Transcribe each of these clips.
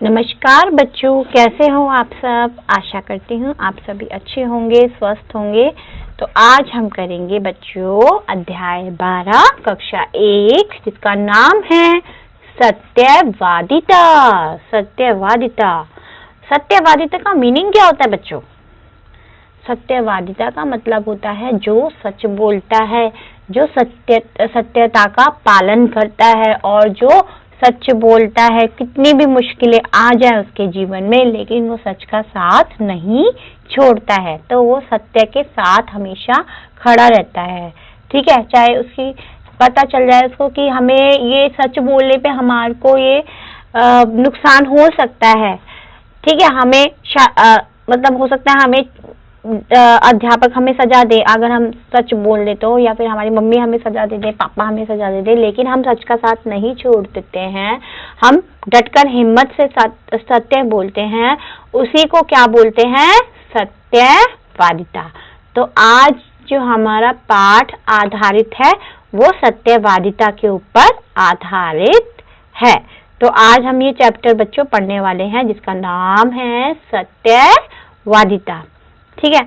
नमस्कार बच्चों, कैसे हो आप सब। आशा करती हूँ आप सभी अच्छे होंगे, स्वस्थ होंगे। तो आज हम करेंगे बच्चों अध्याय 12 कक्षा 1 जिसका नाम है सत्यवादिता। सत्यवादिता सत्यवादिता का मीनिंग क्या होता है बच्चों? सत्यवादिता का मतलब होता है जो सच बोलता है, जो सत्यता का पालन करता है और जो सच बोलता है। कितनी भी मुश्किलें आ जाए उसके जीवन में, लेकिन वो सच का साथ नहीं छोड़ता है। तो वो सत्य के साथ हमेशा खड़ा रहता है। ठीक है, चाहे उसकी पता चल जाए उसको कि हमें ये सच बोलने पे हमारे को ये नुकसान हो सकता है। ठीक है, हमें मतलब हो सकता है हमें अध्यापक हमें सजा दे अगर हम सच बोल दे तो, या फिर हमारी मम्मी हमें सजा दे दे, पापा हमें सजा दे दे, लेकिन हम सच का साथ नहीं छोड़ देते हैं। हम डटकर हिम्मत से सत्य बोलते हैं। उसी को क्या बोलते हैं? सत्यवादिता। तो आज जो हमारा पाठ आधारित है वो सत्यवादिता के ऊपर आधारित है। तो आज हम ये चैप्टर बच्चों पढ़ने वाले हैं जिसका नाम है सत्यवादिता। ठीक है,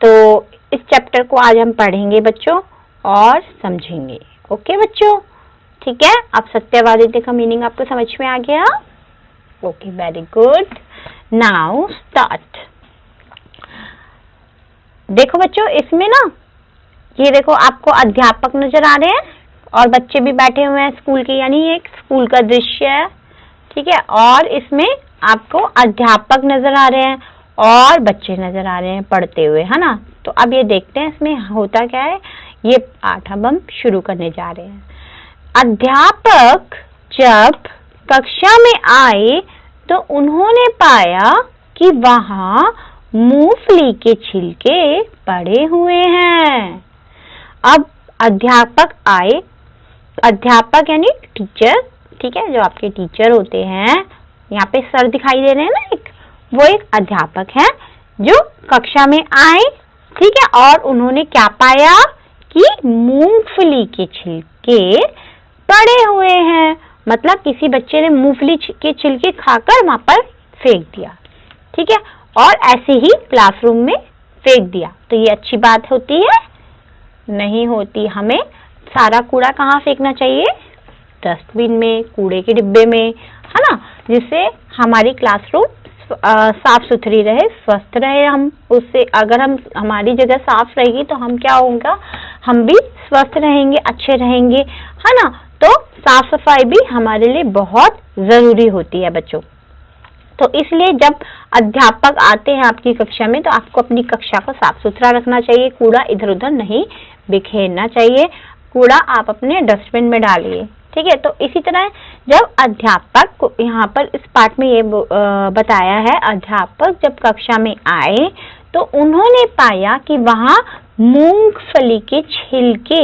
तो इस चैप्टर को आज हम पढ़ेंगे बच्चों और समझेंगे। ओके बच्चों, ठीक है। अब सत्यवादिता का मीनिंग आपको समझ में आ गया? Okay, very good. Now start. देखो बच्चों, इसमें ना ये देखो आपको अध्यापक नजर आ रहे हैं और बच्चे भी बैठे हुए हैं स्कूल के, यानी एक स्कूल का दृश्य है। ठीक है, और इसमें आपको अध्यापक नजर आ रहे हैं और बच्चे नजर आ रहे हैं पढ़ते हुए, है ना। तो अब ये देखते हैं इसमें होता क्या है। ये पाठ अब हम शुरू करने जा रहे हैं। अध्यापक जब कक्षा में आए तो उन्होंने पाया कि वहां मूंगफली के छिलके पड़े हुए हैं। अब अध्यापक आए, अध्यापक यानी टीचर, ठीक है, जो आपके टीचर होते हैं। यहाँ पे सर दिखाई दे रहे हैं ना, वो एक अध्यापक है जो कक्षा में आए। ठीक है, और उन्होंने क्या पाया कि मूंगफली के छिलके पड़े हुए हैं। मतलब किसी बच्चे ने मूंगफली के छिलके खाकर वहां पर फेंक दिया। ठीक है, और ऐसे ही क्लासरूम में फेंक दिया। तो ये अच्छी बात होती है? नहीं होती। हमें सारा कूड़ा कहाँ फेंकना चाहिए? डस्टबिन में, कूड़े के डिब्बे में, है ना, जिससे हमारी क्लासरूम साफ सुथरी रहे, स्वस्थ रहे। हम उससे अगर हमारी जगह साफ रहेगी तो हम क्या होगा, हम भी स्वस्थ रहेंगे, अच्छे रहेंगे, है ना। तो साफ सफाई भी हमारे लिए बहुत जरूरी होती है बच्चों। तो इसलिए जब अध्यापक आते हैं आपकी कक्षा में तो आपको अपनी कक्षा को साफ सुथरा रखना चाहिए। कूड़ा इधर उधर नहीं बिखेरना चाहिए। कूड़ा आप अपने डस्टबिन में डालिए। ठीक है, तो इसी तरह जब अध्यापक को यहाँ पर इस पाठ में ये बताया है, अध्यापक जब कक्षा में आए तो उन्होंने पाया कि वहां मूंगफली के छिलके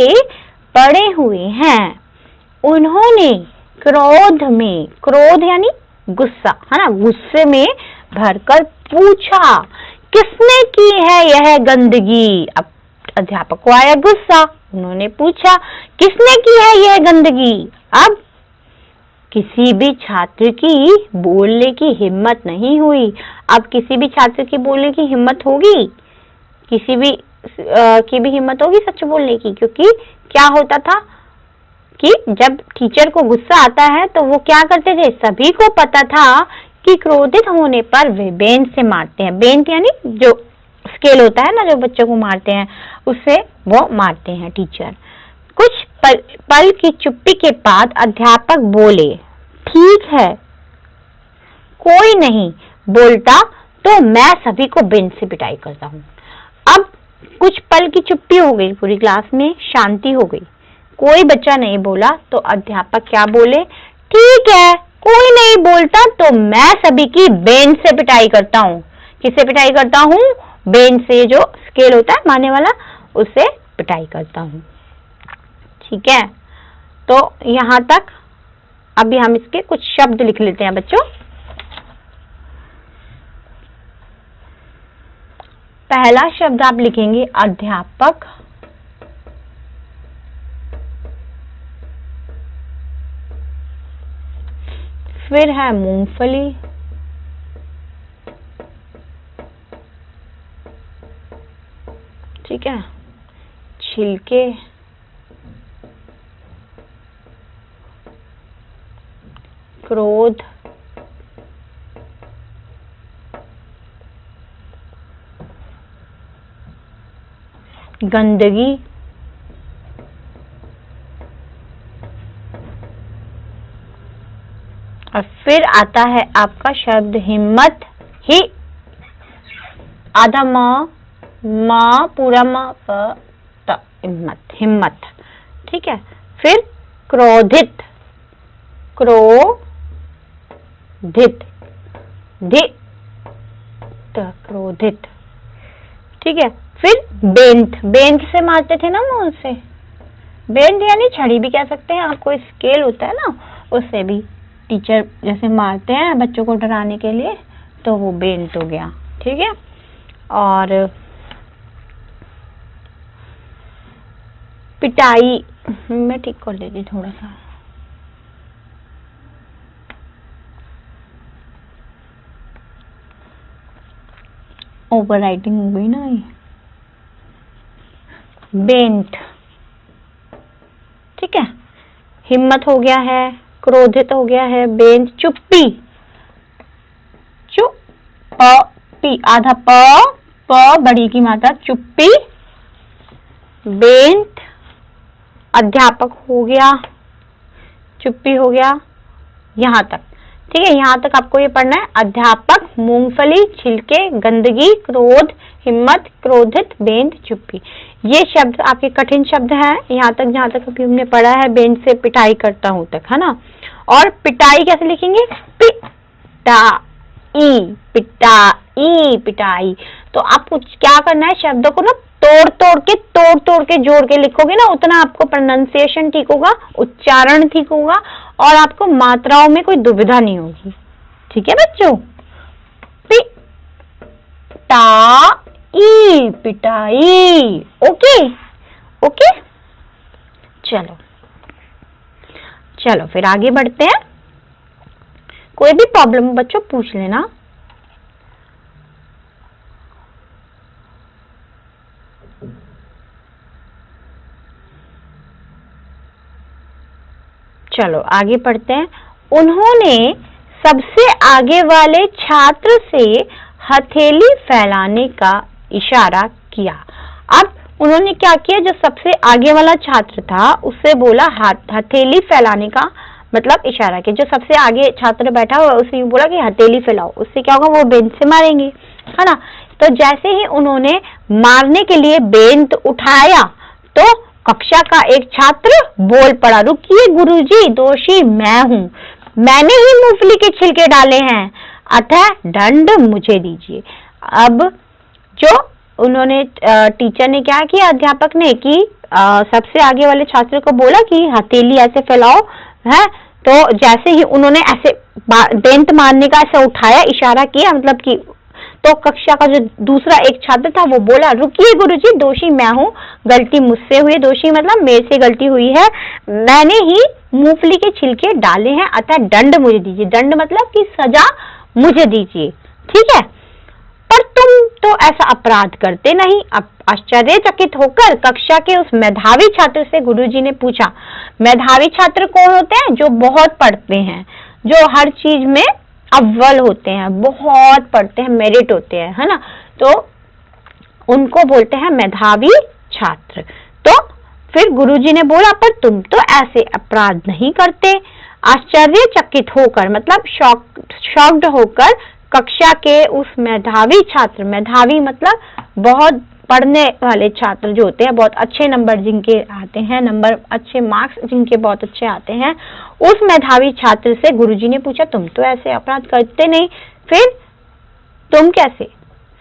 पड़े हुए हैं। उन्होंने क्रोध में, क्रोध यानी गुस्सा, है ना, गुस्से में भरकर पूछा, किसने की है यह गंदगी? अब अध्यापक को आया गुस्सा, उन्होंने पूछा, किसने की है यह गंदगी? अब किसी भी छात्र की बोलने की हिम्मत नहीं हुई। अब किसी भी छात्र की बोलने की हिम्मत होगी? किसी भी की भी हिम्मत होगी सच बोलने की? क्योंकि क्या होता था कि जब टीचर को गुस्सा आता है तो वो क्या करते थे, सभी को पता था कि क्रोधित होने पर वे बेंच से मारते हैं। बेंच यानी जो स्केल होता है ना, जो बच्चों को मारते हैं, उससे वो मारते हैं टीचर। कुछ पल की चुप्पी के बाद अध्यापक बोले, ठीक है, कोई नहीं बोलता तो मैं सभी को बेंच से पिटाई करता हूँ। अब कुछ पल की चुप्पी हो गई, पूरी क्लास में शांति हो गई, कोई बच्चा नहीं बोला। तो अध्यापक क्या बोले, ठीक है, कोई नहीं बोलता तो मैं सभी की बेंच से पिटाई करता हूँ। किससे पिटाई करता हूँ? बेंच से, जो स्केल होता है मारने वाला, उससे पिटाई करता हूँ। ठीक है, तो यहाँ तक अभी हम इसके कुछ शब्द लिख लेते हैं बच्चों। पहला शब्द आप लिखेंगे अध्यापक। फिर है मूंगफली, ठीक है, छिलके, क्रोध, गंदगी, और फिर आता है आपका शब्द हिम्मत, ही, आधा म पूरा म प त, हिम्मत, हिम्मत, ठीक है। फिर क्रोधित, क्रोधित, धित, क्रोधित, ठीक है। फिर बेंत, बेंत से मारते थे ना मुंह से, बेंत यानी छड़ी भी कह सकते हैं आप, कोई स्केल होता है ना, उससे भी टीचर जैसे मारते हैं बच्चों को डराने के लिए, तो वो बेंत हो गया, ठीक है। और पिटाई, मैं ठीक कर लेती थोड़ा सा, ओवर राइटिंग हो गई ना ये। बेंत, ठीक है, हिम्मत हो गया है, क्रोधित हो गया है, बेंत, चुप्पी, चुप्पी, आधा प बड़ी की मात्रा, चुप्पी, बेंत, अध्यापक हो गया, चुप्पी हो गया, यहाँ तक, ठीक है। यहाँ तक आपको ये पढ़ना है, अध्यापक, मूंगफली, छिलके, गंदगी, क्रोध, हिम्मत, क्रोधित, बेंत, चुप्पी। ये शब्द आपके कठिन शब्द हैं, यहाँ तक जहाँ तक अभी हमने पढ़ा है, बेंत से पिटाई करता हूं तक, है ना। और पिटाई कैसे लिखेंगे, पिटाई, पिटाई, पिटाई। तो आपको क्या करना है, शब्दों को ना तोड़ के जोड़ के लिखोगे ना, उतना आपको प्रोनाउंसिएशन ठीक होगा, उच्चारण ठीक होगा, और आपको मात्राओं में कोई दुविधा नहीं होगी, ठीक है बच्चों। पिटाई, पिटाई, ओके ओके। चलो चलो फिर आगे बढ़ते हैं, कोई भी प्रॉब्लम बच्चों पूछ लेना। चलो आगे पढ़ते हैं। उन्होंने सबसे आगे वाले छात्र से हथेली फैलाने का इशारा किया। अब उन्होंने क्या किया, जो सबसे आगे वाला छात्र था उससे बोला हथेली फैलाने का मतलब इशारा किया। जो सबसे आगे छात्र बैठा हुआ उसने बोला कि हथेली फैलाओ, उससे क्या होगा, वो बेंच से मारेंगे, है ना। तो जैसे ही उन्होंने मारने के लिए बेंच उठाया तो कक्षा का एक छात्र बोल पड़ा, रुकिए गुरुजी, दोषी मैं हूँ, मैंने ही मूंगफली के छिलके डाले हैं, अतः दंड मुझे दीजिए। अब जो उन्होंने टीचर ने क्या किया, अध्यापक ने, कि सबसे आगे वाले छात्र को बोला कि हथेली ऐसे फैलाओ, है। तो जैसे ही उन्होंने ऐसे बेंत मारने का ऐसे उठाया, इशारा किया, मतलब कि, तो कक्षा का जो दूसरा एक छात्र था वो बोला, रुकिए गुरुजी, दोषी मैं हूँ, गलती मुझसे हुई, दोषी मतलब मेरे से गलती हुई है, मैंने ही मूंगफली के छिलके डाले हैं, अतः दंड मुझे दीजिए। दंड मतलब कि सजा मुझे दीजिए, ठीक है। पर तुम तो ऐसा अपराध करते नहीं। अब आश्चर्यचकित होकर कक्षा के उस मेधावी छात्र से गुरुजी ने पूछा। मेधावी छात्र कौन होते हैं, जो बहुत पढ़ते हैं, जो हर चीज में अव्वल होते हैं, बहुत पढ़ते हैं, मेरिट होते हैं, है ना, तो उनको बोलते हैं मेधावी छात्र। तो फिर गुरुजी ने बोला, पर तुम तो ऐसे अपराध नहीं करते। आश्चर्यचकित होकर मतलब शॉक्ड होकर कक्षा के उस मेधावी छात्र, मेधावी मतलब बहुत पढ़ने वाले छात्र जो होते हैं, बहुत अच्छे नंबर जिनके आते हैं, नंबर अच्छे मार्क्स जिनके बहुत अच्छे आते हैं, उस मेधावी छात्र से गुरुजी ने पूछा, तुम तो ऐसे अपराध करते नहीं, फिर तुम कैसे।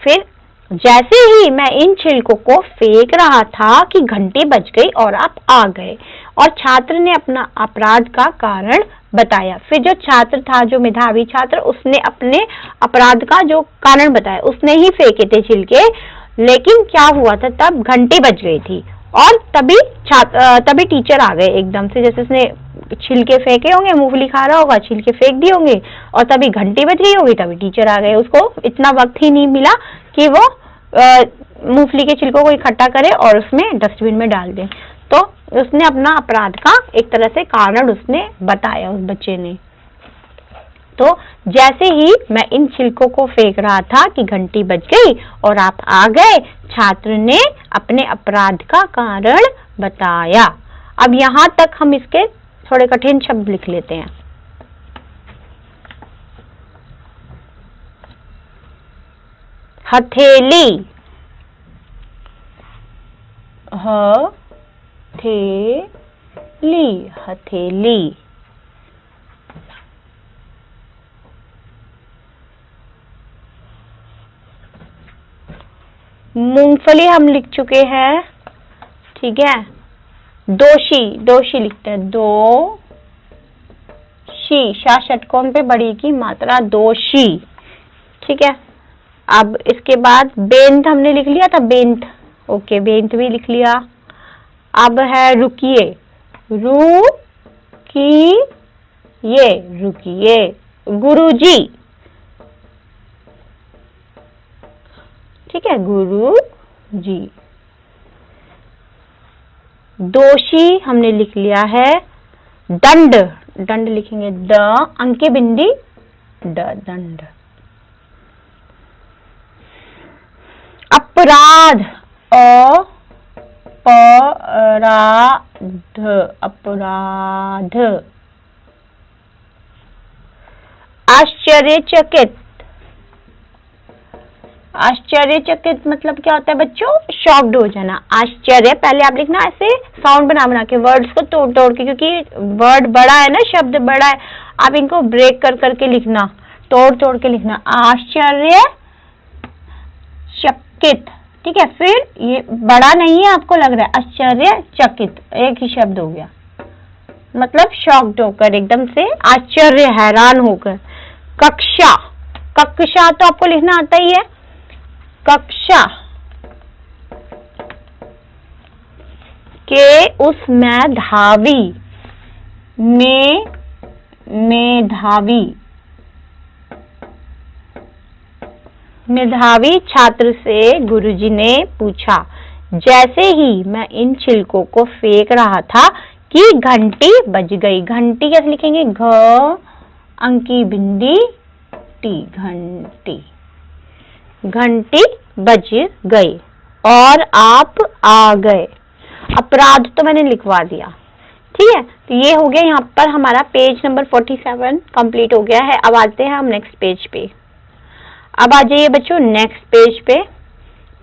फिर जैसे ही मैं इन छिलकों को फेंक रहा था कि घंटी बज गई और आप आ गए, और छात्र ने अपना अपराध का कारण बताया। फिर जो छात्र था, जो मेधावी छात्र, उसने अपने अपराध का जो कारण बताया, उसने ही फेंके थे छिलके, लेकिन क्या हुआ था, तब घंटी बज गई थी, और तभी टीचर आ गए एकदम से। जैसे उसने छिलके फेंके होंगे, मूंगफली खा रहा होगा, छिलके फेंक दिए होंगे, और तभी घंटी बज रही होगी, तभी टीचर आ गए। उसको इतना वक्त ही नहीं मिला कि वो मूंगफली के छिलकों को इकट्ठा करे और उसमें डस्टबिन में डाल दे। तो उसने अपना अपराध का एक तरह से कारण उसने बताया उस बच्चे ने। तो जैसे ही मैं इन छिलकों को फेंक रहा था कि घंटी बज गई और आप आ गए, छात्र ने अपने अपराध का कारण बताया। अब यहां तक हम इसके थोड़े कठिन शब्द लिख लेते हैं। हथेली, हथेली। मूंगफली हम लिख चुके हैं, ठीक है। दोषी लिखते हैं, दोषी, शा षटकोण पे बड़ी की मात्रा, दोषी, ठीक है। अब इसके बाद बेंत हमने लिख लिया था, बेंत, ओके, बेंत भी लिख लिया। अब है रुकिए, रुकिए, गुरुजी, ठीक है, गुरुजी। दोषी हमने लिख लिया है, दंड लिखेंगे, द अंके बिंदी दंड। अपराध, अपराध। आश्चर्यचकित मतलब क्या होता है बच्चों? शॉक्ड हो जाना। आश्चर्य पहले आप लिखना ऐसे साउंड बना के, वर्ड्स को तोड़ के, क्योंकि वर्ड बड़ा है ना, शब्द बड़ा है, आप इनको ब्रेक करके लिखना, तोड़ के लिखना। आश्चर्यचकित, ठीक है। फिर ये बड़ा नहीं है, आपको लग रहा है, आश्चर्यचकित एक ही शब्द हो गया, मतलब शॉक्ड होकर, एकदम से आश्चर्य, हैरान होकर। कक्षा तो आपको लिखना आता ही है, कक्षा के उस मेधावी छात्र से गुरुजी ने पूछा, जैसे ही मैं इन छिलकों को फेंक रहा था कि घंटी बज गई। घंटी कैसे लिखेंगे? घ अंकी बिंदी टी, घंटी बज गई और आप आ गए। अपराध तो मैंने लिखवा दिया, ठीक है। तो ये हो गया, यहाँ पर हमारा पेज नंबर 47 कंप्लीट हो गया है। अब आते हैं हम नेक्स्ट पेज पे। अब आ जाइए बच्चों नेक्स्ट पेज पे,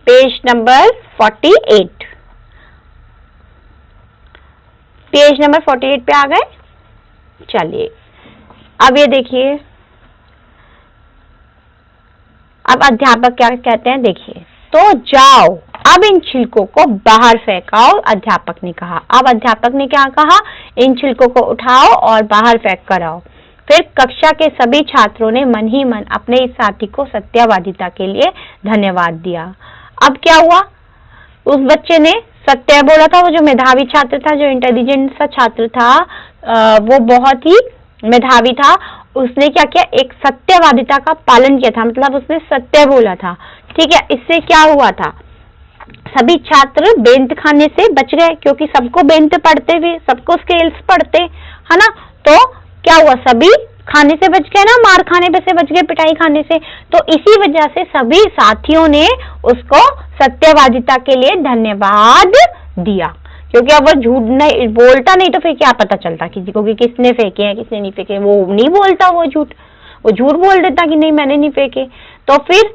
पेज नंबर 48। पेज नंबर 48 पे आ गए। चलिए अब ये देखिए, अब अध्यापक क्या कहते हैं देखिए। तो जाओ अब इन छिलकों को बाहर फेंकाओ, अध्यापक ने कहा। अब अध्यापक ने क्या कहा? इन छिलकों को उठाओ और बाहर फेंक कर आओ। फिर कक्षा के सभी छात्रों ने मन ही मन अपने इस साथी को सत्यवादिता के लिए धन्यवाद दिया। अब क्या हुआ? उस बच्चे ने सत्य बोला था, वो जो मेधावी छात्र था, जो इंटेलिजेंट सा छात्र था, वो बहुत ही मेधावी था। उसने क्या किया? एक सत्यवादिता का पालन किया था, मतलब उसने सत्य बोला था, ठीक है। इससे क्या हुआ था? सभी छात्र बेंत खाने से बच गए, क्योंकि सबको बेंत पढ़ते हुए, सबको स्केल्स पढ़ते, है ना। तो क्या हुआ? सभी खाने से बच गए ना, मार खाने पे से बच गए, पिटाई खाने से। तो इसी वजह से सभी साथियों ने उसको सत्यवादिता के लिए धन्यवाद दिया, क्योंकि अब वो झूठ नहीं बोलता, नहीं तो फिर क्या पता चलता किसी को कि किसने फेंके हैं किसने नहीं फेंके। वो नहीं बोलता, वो झूठ बोल देता कि नहीं मैंने नहीं फेंके। तो फिर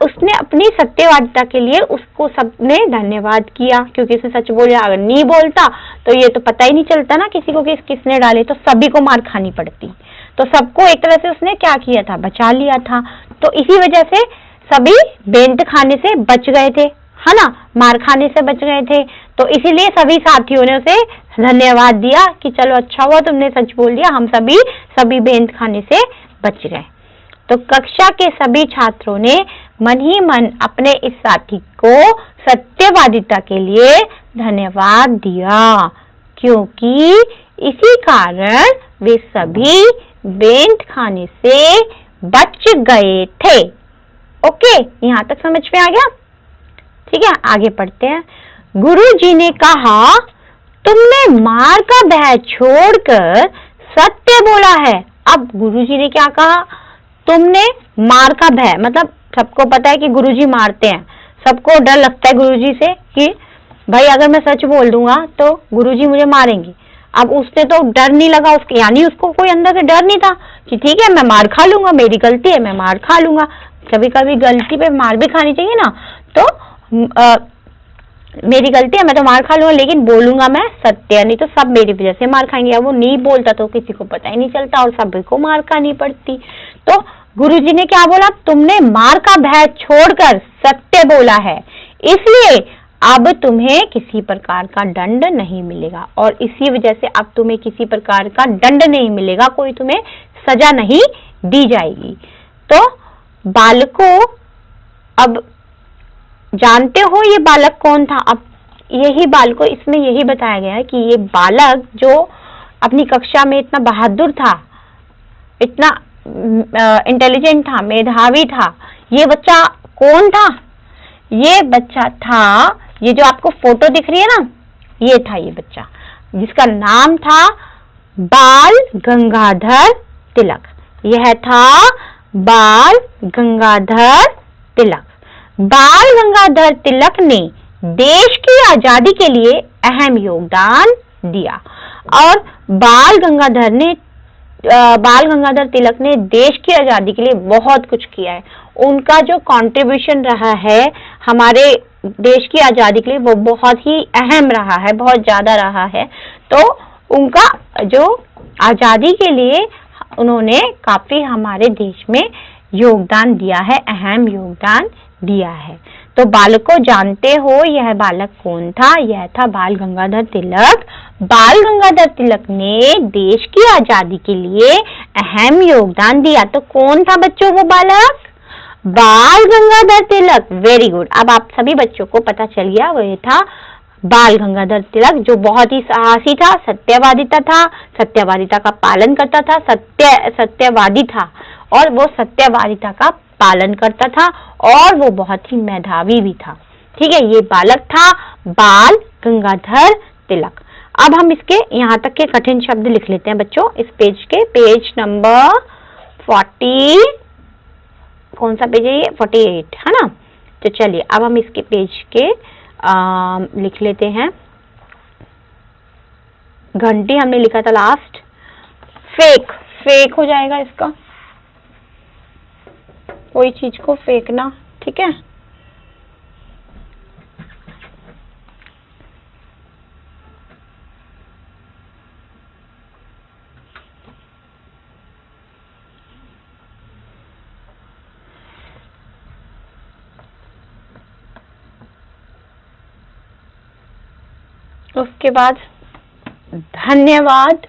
उसने अपनी सत्यवादिता के लिए उसको सबने धन्यवाद किया, क्योंकि उसने सच बोला। अगर नहीं बोलता तो ये तो पता ही नहीं चलता ना किसी को कि किसने डाले, तो सभी को मार खानी पड़ती। तो सबको एक तरह से उसने क्या किया था? बचा लिया था। तो इसी वजह से सभी बेंत खाने से बच गए थे, है ना, मार खाने से बच गए थे। तो इसीलिए सभी साथियों ने उसे धन्यवाद दिया कि चलो अच्छा हुआ तुमने सच बोल दिया, हम सभी बेंत खाने से बच गए। तो कक्षा के सभी छात्रों ने मन ही मन अपने इस साथी को सत्यवादिता के लिए धन्यवाद दिया, क्योंकि इसी कारण वे सभी बेंत खाने से बच गए थे। ओके, यहाँ तक समझ में आ गया? ठीक है, आगे पढ़ते हैं। गुरुजी ने कहा, तुमने मार का भय छोड़कर सत्य बोला है। अब गुरुजी ने क्या कहा? तुमने मार का भय, मतलब सबको पता है कि गुरुजी मारते हैं, सबको डर लगता है गुरुजी से कि भाई अगर मैं सच बोल दूंगा तो गुरुजी मुझे मारेंगे। अब उसने तो डर नहीं लगा उसके, यानी उसको कोई अंदर से डर नहीं था कि ठीक है मैं मार खा लूंगा, मेरी गलती है मैं मार खा लूंगा। कभी कभी गलती पे मार भी खानी चाहिए ना, तो मेरी गलती है मैं तो मार खा लूंगा, लेकिन बोलूंगा मैं सत्य, नहीं तो सब मेरी वजह से मार खाएंगे। अब वो नहीं बोलता तो किसी को पता ही नहीं चलता और सभी को मार खानी पड़ती। तो गुरुजी ने क्या बोला? तुमने मार का भय छोड़कर सत्य बोला है, इसलिए अब तुम्हें किसी प्रकार का दंड नहीं मिलेगा। और इसी वजह से अब तुम्हें किसी प्रकार का दंड नहीं मिलेगा, कोई तुम्हें सजा नहीं दी जाएगी। तो बालकों, अब जानते हो ये बालक कौन था? अब यही बालकों, इसमें यही बताया गया है कि ये बालक जो अपनी कक्षा में इतना बहादुर था, इतना इंटेलिजेंट था, मेधावी था, ये बच्चा कौन था? ये बच्चा था, ये जो आपको फोटो दिख रही है ना, ये था ये बच्चा, जिसका नाम था बाल गंगाधर तिलक। यह था बाल गंगाधर तिलक। बाल गंगाधर तिलक ने देश की आजादी के लिए अहम योगदान दिया। और बाल गंगाधर तिलक ने देश की आजादी के लिए बहुत कुछ किया है। उनका जो कंट्रीब्यूशन रहा है हमारे देश की आजादी के लिए वो बहुत ही अहम रहा है, बहुत ज्यादा रहा है। तो उनका जो आजादी के लिए उन्होंने काफी हमारे देश में योगदान दिया है, अहम योगदान दिया है। तो बालकों, जानते हो यह बालक कौन था? यह था बाल गंगाधर तिलक। बाल गंगाधर तिलक ने देश की आजादी के लिए अहम योगदान दिया। तो कौन था बच्चों वो बालक? बाल गंगाधर तिलक। Very good. अब आप सभी बच्चों को पता चल गया, वह था बाल गंगाधर तिलक, जो बहुत ही साहसी था, सत्यवादिता था, सत्यवादिता का पालन करता था, सत्यवादी था और वो सत्यवादिता का पालन करता था और वो बहुत ही मेधावी भी था। ठीक है, ये बालक था बाल गंगाधर तिलक। अब हम इसके यहाँ तक के कठिन शब्द लिख लेते हैं बच्चों, इस पेज के, पेज नंबर 40, कौन सा पेज है ये? 48 है ना। तो चलिए अब हम इसके पेज के लिख लेते हैं। घंटी हमने लिखा था लास्ट। फेक, फेक हो जाएगा इसका, कोई चीज को फेंकना। ठीक है, उसके बाद धन्यवाद।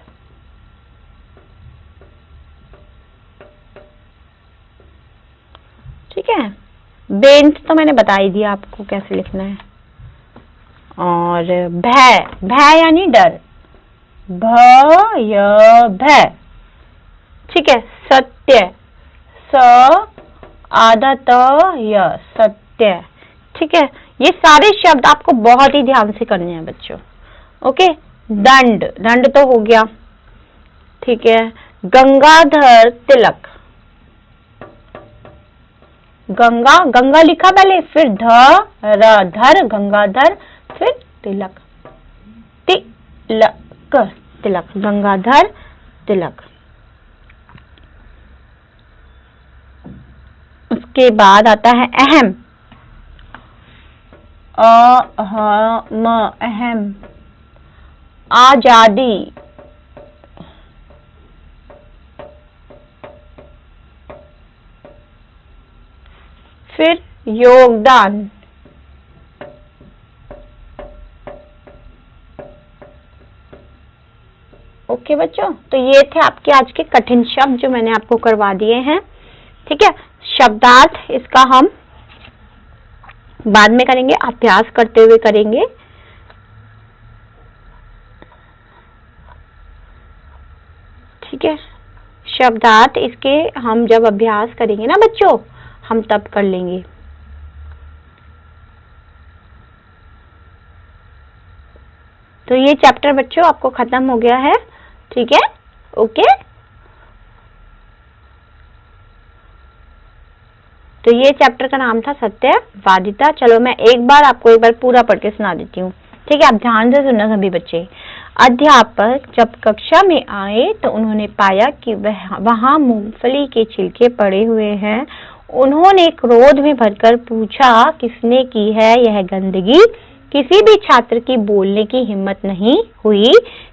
ठीक है, बेंच तो मैंने बता ही दिया आपको कैसे लिखना है। और भय, भय यानी डर, भय। ठीक है, सत्य, स आधा त य, सत्य। ठीक है, ये सारे शब्द आपको बहुत ही ध्यान से करने हैं बच्चों। ओके, दंड, दंड तो हो गया। ठीक है, गंगाधर तिलक, गंगा, गंगा लिखा पहले, फिर धर, गंगाधर, फिर तिलक, तिलक, तिलक, गंगाधर तिलक। उसके बाद आता है अहम, अहम, आजादी, फिर योगदान, ओके बच्चों, तो ये थे आपके आज के कठिन शब्द जो मैंने आपको करवा दिए हैं। ठीक है, शब्दार्थ इसका हम बाद में करेंगे, अभ्यास करते हुए करेंगे। ठीक है, शब्दार्थ इसके हम जब अभ्यास करेंगे ना बच्चों, हम तब कर लेंगे। तो ये चैप्टर बच्चों आपको खत्म हो गया है, ठीक है, ओके। तो ये चैप्टर का नाम था सत्यवादिता। चलो मैं एक बार पूरा पढ़ के सुना देती हूँ, ठीक है, आप ध्यान से सुनना सभी बच्चे। अध्यापक जब कक्षा में आए तो उन्होंने पाया कि वहां मूंगफली के छिलके पड़े हुए हैं। उन्होंने क्रोध में भरकर पूछा, किसने की है यह गंदगी? किसी भी छात्र की बोलने की हिम्मत नहीं हुई।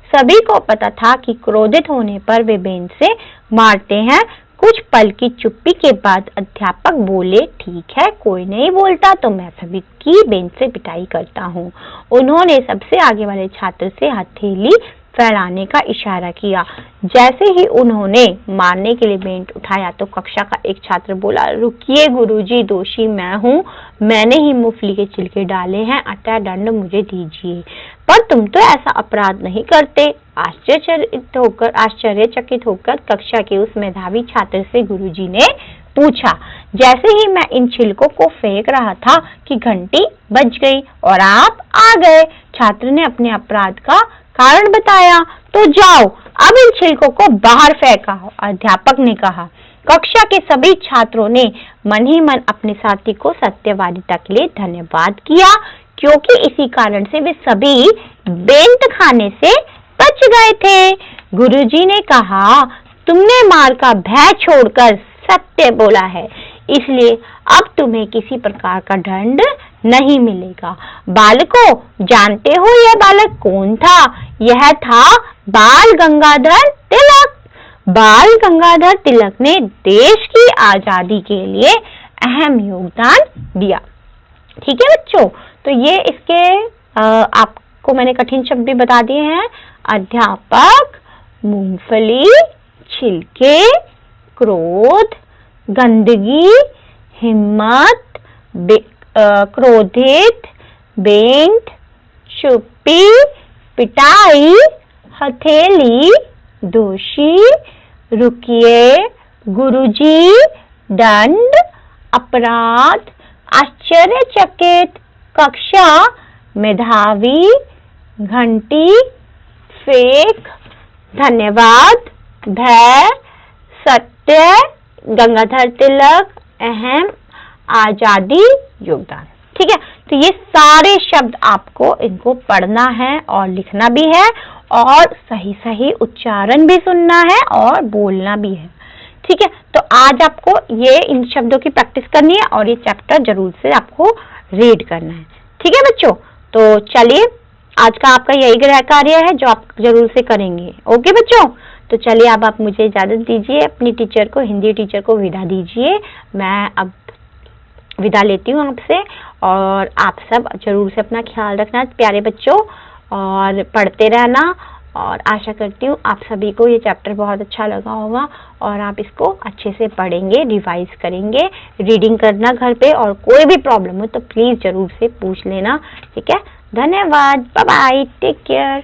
सभी को पता था कि क्रोधित होने पर वे बेंच से मारते हैं। कुछ पल की चुप्पी के बाद अध्यापक बोले, ठीक है, कोई नहीं बोलता तो मैं सभी की बेंच से पिटाई करता हूँ। उन्होंने सबसे आगे वाले छात्र से हथेली फैलाने का इशारा किया। जैसे ही उन्होंने मारने के लिए बेंच उठाया तो कक्षा का एक छात्र बोला, रुकिए गुरुजी, दोषी मैं हूँ, मैंने ही मूंगफली के छिलके डाले हैं, अतः दंड मुझे दीजिए। पर तुम तो ऐसा अपराध नहीं करते। आश्चर्यचकित होकर कक्षा के उस मेधावी छात्र से गुरुजी ने पूछा। जैसे ही मैं इन छिलकों को फेंक रहा था कि घंटी बज गई और आप आ गए। छात्र ने अपने अपराध का कारण बताया। तो जाओ अब इन छिलकों को बाहर फेंकाओ, अध्यापक ने कहा। कक्षा के सभी छात्रों ने मन ही मन अपने साथी को सत्यवादिता के लिए धन्यवाद किया, क्योंकि इसी कारण से वे सभी बेंत खाने से बच गए थे। गुरुजी ने कहा, तुमने मार का भय छोड़कर सत्य बोला है, इसलिए अब तुम्हें किसी प्रकार का दंड नहीं मिलेगा। बालकों, जानते हो यह बालक कौन था? यह था बाल गंगाधर तिलक। बाल गंगाधर तिलक ने देश की आजादी के लिए अहम योगदान दिया। ठीक है बच्चों, तो ये इसके आपको मैंने कठिन शब्द भी बता दिए हैं। अध्यापक, मूंगफली, छिलके, क्रोध, गंदगी, हिम्मत, क्रोधित, बेंत, चुप्पी, पिटाई, हथेली, दोषी, रुकिए, गुरुजी, दंड, अपराध, आश्चर्यचकित, कक्षा, मेधावी, घंटी, फेक, धन्यवाद, भय, सत्य, गंगाधर तिलक, अहम, आजादी, योगदान। ठीक है, तो ये सारे शब्द आपको इनको पढ़ना है और लिखना भी है और सही सही उच्चारण भी सुनना है और बोलना भी है। ठीक है, तो आज आपको ये इन शब्दों की प्रैक्टिस करनी है और ये चैप्टर जरूर से आपको रीड करना है। ठीक है बच्चों, तो चलिए आज का आपका यही गृह कार्य है जो आप जरूर से करेंगे। ओके बच्चों, तो चलिए अब आप मुझे इजाजत दीजिए, अपनी टीचर को, हिंदी टीचर को विदा दीजिए। मैं अब विदा लेती हूँ आपसे और आप सब जरूर से अपना ख्याल रखना प्यारे बच्चों और पढ़ते रहना। और आशा करती हूँ आप सभी को ये चैप्टर बहुत अच्छा लगा होगा और आप इसको अच्छे से पढ़ेंगे, रिवाइज करेंगे, रीडिंग करना घर पे, और कोई भी प्रॉब्लम हो तो प्लीज जरूर से पूछ लेना। ठीक है, धन्यवाद, बाय बाय, टेक केयर।